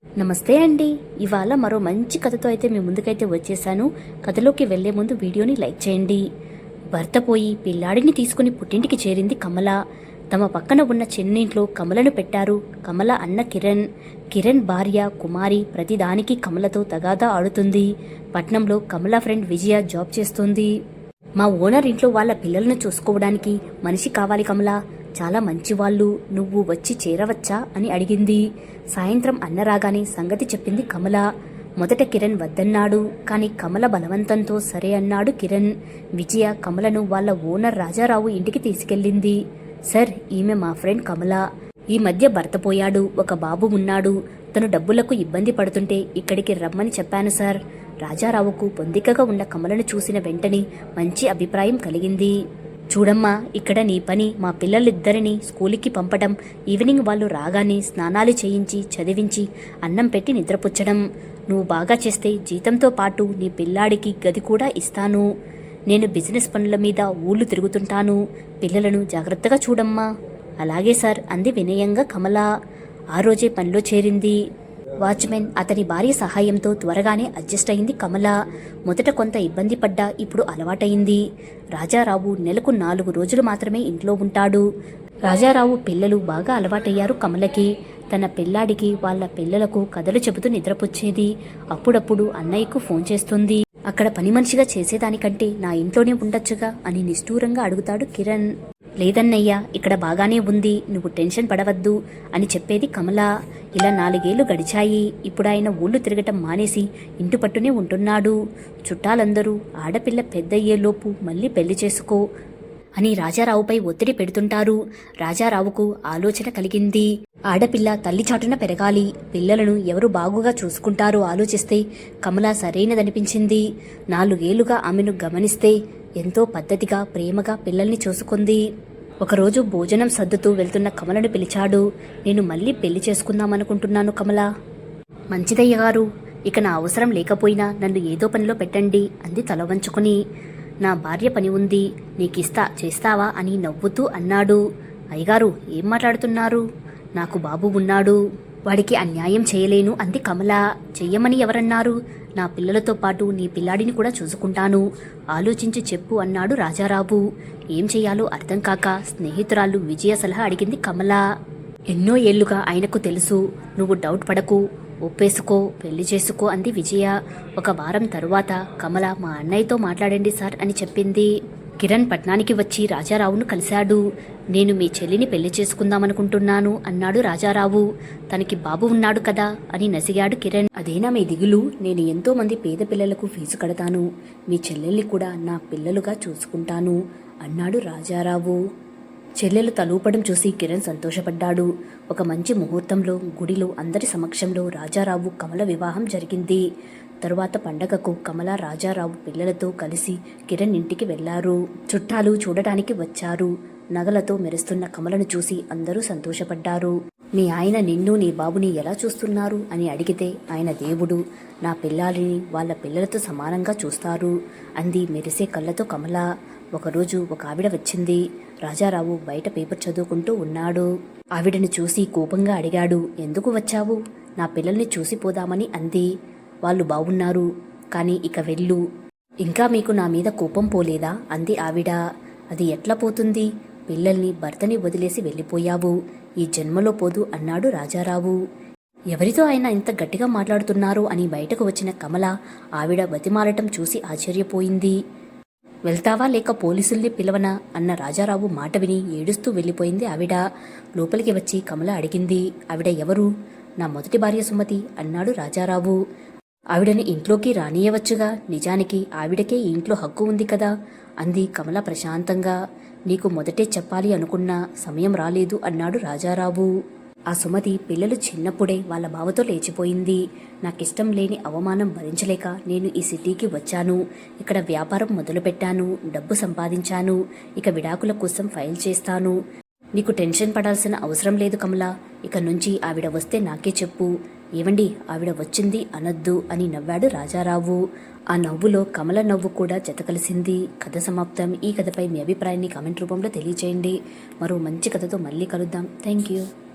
నమస్తే అండి. ఇవాళ మరో మంచి కథతో అయితే మీ ముందుకైతే వచ్చేసాను. కథలోకి వెళ్లే ముందు వీడియోని లైక్ చేయండి. భర్త పోయి పిల్లాడిని తీసుకుని పుట్టింటికి చేరింది కమల. తమ పక్కన ఉన్న చిన్నింట్లో కమలను పెట్టారు. కమల అన్న కిరణ్. కిరణ్ భార్య కుమారి ప్రతిదానికి కమలతో తగాదా ఆడుతుంది. పట్నంలో కమల ఫ్రెండ్ విజయ జాబ్ చేస్తుంది. మా ఓనర్ ఇంట్లో వాళ్ళ పిల్లలను చూసుకోవడానికి మనిషి కావాలి కమల. చాలా మంచివాళ్ళు, నువ్వు వచ్చి చేరవచ్చా అని అడిగింది. సాయంత్రం అన్న రాగానే సంగతి చెప్పింది కమల. మొదట కిరణ్ వద్దన్నాడు. కాని కమల బలవంతంతో సరే అన్నాడు కిరణ్. విజయ కమలను వాళ్ళ ఓనర్ రాజారావు ఇంటికి తీసుకెళ్ళింది. సార్, ఈమె మా ఫ్రెండ్ కమల. ఈ మధ్య భర్త పోయాడు, ఒక బాబు ఉన్నాడు. తను డబ్బులకు ఇబ్బంది పడుతుంటే ఇక్కడికి రమ్మని చెప్పాను సార్. రాజారావుకు పొందికగా ఉన్న కమలను చూసిన వెంటనే మంచి అభిప్రాయం కలిగింది. చూడమ్మా, ఇక్కడ నీ పని మా పిల్లలిద్దరినీ స్కూలుకి పంపడం, ఈవినింగ్ వాళ్ళు రాగానే స్నానాలు చేయించి చదివించి అన్నం పెట్టి నిద్రపుచ్చడం. నువ్వు బాగా చేస్తే జీతంతో పాటు నీ పిల్లాడికి గది కూడా ఇస్తాను. నేను బిజినెస్ పనుల మీద ఊళ్ళు తిరుగుతుంటాను. పిల్లలను జాగ్రత్తగా చూడమ్మా. అలాగే సార్ అంది వినయంగా కమల. ఆ రోజే పనిలో చేరింది. వాచ్మెన్ అతని భార్య సహాయంతో త్వరగానే అడ్జస్ట్ అయింది కమల. మొదట కొంత ఇబ్బంది పడ్డా ఇప్పుడు అలవాటయింది. రాజారావు నెలకు 4 రోజులు మాత్రమే ఇంట్లో ఉంటాడు. రాజారావు పిల్లలు బాగా అలవాటయ్యారు కమలకి. తన పిల్లాడికి వాళ్ళ పిల్లలకు కథలు చెబుతూ నిద్రపుచ్చేది. అప్పుడప్పుడు అన్నయ్యకు ఫోన్ చేస్తుంది. అక్కడ పని మనిషిగా చేసేదానికంటే నా ఇంట్లోనే ఉండొచ్చుగా అని నిష్ఠూరంగా అడుగుతాడు కిరణ్. లేదన్నయ్యా, ఇక్కడ బాగానే ఉంది, నువ్వు టెన్షన్ పడవద్దు అని చెప్పేది కమల. ఇలా 4 ఏళ్లు గడిచాయి. ఇప్పుడు ఆయన ఊళ్ళు తిరగటం మానేసి ఇంటి పట్టునే ఉంటున్నాడు. చుట్టాలందరూ ఆడపిల్ల పెద్దయ్యేలోపు మళ్ళీ పెళ్లి చేసుకో అని రాజారావుపై ఒత్తిడి పెడుతుంటారు. రాజారావుకు ఆలోచన కలిగింది. ఆడపిల్ల తల్లి చాటున పెరగాలి, పిల్లలను ఎవరు బాగుగా చూసుకుంటారో ఆలోచిస్తే కమల సరైనదనిపించింది. 4 ఏళ్లుగా ఆమెను గమనిస్తే ఎంతో పద్ధతిగా ప్రేమగా పిల్లల్ని చూసుకుంది. ఒకరోజు భోజనం సర్దుతూ వెళ్తున్న కమలను పిలిచాడు. నేను మళ్ళీ పెళ్లి చేసుకుందామనుకుంటున్నాను కమల. మంచిదయ్యగారు, ఇక నా అవసరం లేకపోయినా నన్ను ఏదో పనిలో పెట్టండి అంది తల వంచుకుని. నా భార్య పని ఉంది, నీకిస్తా, చేస్తావా అని నవ్వుతూ అన్నాడు. అయ్యగారు, ఏం మాట్లాడుతున్నారు? నాకు బాబు ఉన్నాడు, వాడికి అన్యాయం చేయలేను అంది కమల. చెయ్యమని ఎవరన్నారు? నా పిల్లలతో పాటు నీ పిల్లాడిని కూడా చూసుకుంటాను, ఆలోచించి చెప్పు అన్నాడు రాజారావు. ఏం చెయ్యాలో అర్థం కాక స్నేహితురాలు విజయ సలహా అడిగింది కమల. ఎన్నో ఏళ్లుగా ఆయనకు తెలుసు, నువ్వు డౌట్ పడకు, ఒప్పేసుకో, పెళ్లి చేసుకో అంది విజయ. 1 వారం తరువాత కమల మా అన్నయ్యతో మాట్లాడండి సార్ అని చెప్పింది. కిరణ్ పట్నానికి వచ్చి రాజారావును కలిశాడు. నేను మీ చెల్లిని పెళ్లి చేసుకుందామనుకుంటున్నాను అన్నాడు రాజారావు. తనకి బాబు ఉన్నాడు కదా అని నసిగాడు కిరణ్. అదేనా మీ దిగులు? నేను ఎంతో మంది పేద పిల్లలకు ఫీజు కడతాను, మీ చెల్లెల్ని కూడా నా పిల్లలుగా చూసుకుంటాను అన్నాడు రాజారావు. చెల్లెలు తలూపడం చూసి కిరణ్ సంతోషపడ్డాడు. ఒక మంచి ముహూర్తంలో గుడిలో అందరి సమక్షంలో రాజారావు కమల వివాహం జరిగింది. తరువాత పండగకు కమల రాజారావు పిల్లలతో కలిసి కిరణ్ ఇంటికి వెళ్లారు. చుట్టాలు చూడటానికి వచ్చారు. నగలతో మెరుస్తున్న కమలను చూసి అందరూ సంతోషపడ్డారు. మీ ఆయన నిన్ను నీ బాబుని ఎలా చూస్తున్నారు అని అడిగితే ఆయన దేవుడు, నా పిల్లాలిని వాళ్ళ పిల్లలతో సమానంగా చూస్తారు అంది మెరిసే కళ్ళతో కమల. ఒకరోజు ఒక ఆవిడ వచ్చింది. రాజారావు బయట పేపర్ చదువుకుంటూ ఉన్నాడు. ఆవిడను చూసి కోపంగా అడిగాడు, ఎందుకు వచ్చావు? నా పిల్లల్ని చూసిపోదామని అంది. వాళ్ళు బాగున్నారు, కానీ ఇక వెళ్ళు. ఇంకా మీకు నా మీద కోపం పోలేదా అంది ఆవిడ. అది ఎట్లా పోతుంది? పిల్లల్ని భర్తని వదిలేసి వెళ్ళిపోయావు, ఈ జన్మలో పోదు అన్నాడు రాజారావు. ఎవరితో ఆయన ఇంత గట్టిగా మాట్లాడుతున్నారో అని బయటకు వచ్చిన కమల ఆవిడ బతిమాలటం చూసి ఆశ్చర్యపోయింది. వెళ్తావా లేక పోలీసుల్ని పిలవనా అన్న రాజారావు మాట విని ఏడుస్తూ వెళ్ళిపోయింది ఆవిడ. లోపలికి వచ్చి కమల అడిగింది, ఆవిడ ఎవరు? నా మొదటి భార్య సుమతి అన్నాడు రాజారావు. ఆవిడని ఇంట్లోకి రానియవచ్చుగా, నిజానికి ఆవిడకే ఇంట్లో హక్కు ఉంది కదా అంది కమల ప్రశాంతంగా. నీకు మొదటే చెప్పాలి అనుకున్నా సమయం రాలేదు అన్నాడు రాజారావు. ఆ సుమతి పిల్లలు చిన్నప్పుడే వాళ్ళ బావతో లేచిపోయింది. నాకిష్టం లేని అవమానం భరించలేక నేను ఈ సిటీకి వచ్చాను. ఇక్కడ వ్యాపారం మొదలుపెట్టాను, డబ్బు సంపాదించాను. ఇక విడాకుల కోసం ఫైల్ చేస్తాను. నీకు టెన్షన్ పడాల్సిన అవసరం లేదు కమల. ఇక నుంచి ఆవిడ వస్తే నాకే చెప్పు. ఏవండి, ఆవిడ వచ్చింది అనొద్దు అని నవ్వాడు రాజారావు. ఆ నవ్వులో కమల నవ్వు కూడా జతకలిసింది. కథ సమాప్తం. ఈ కథపై మీ అభిప్రాయాన్ని కామెంట్ రూపంలో తెలియచేయండి. మరో మంచి కథతో మళ్ళీ కలుద్దాం. Thank you.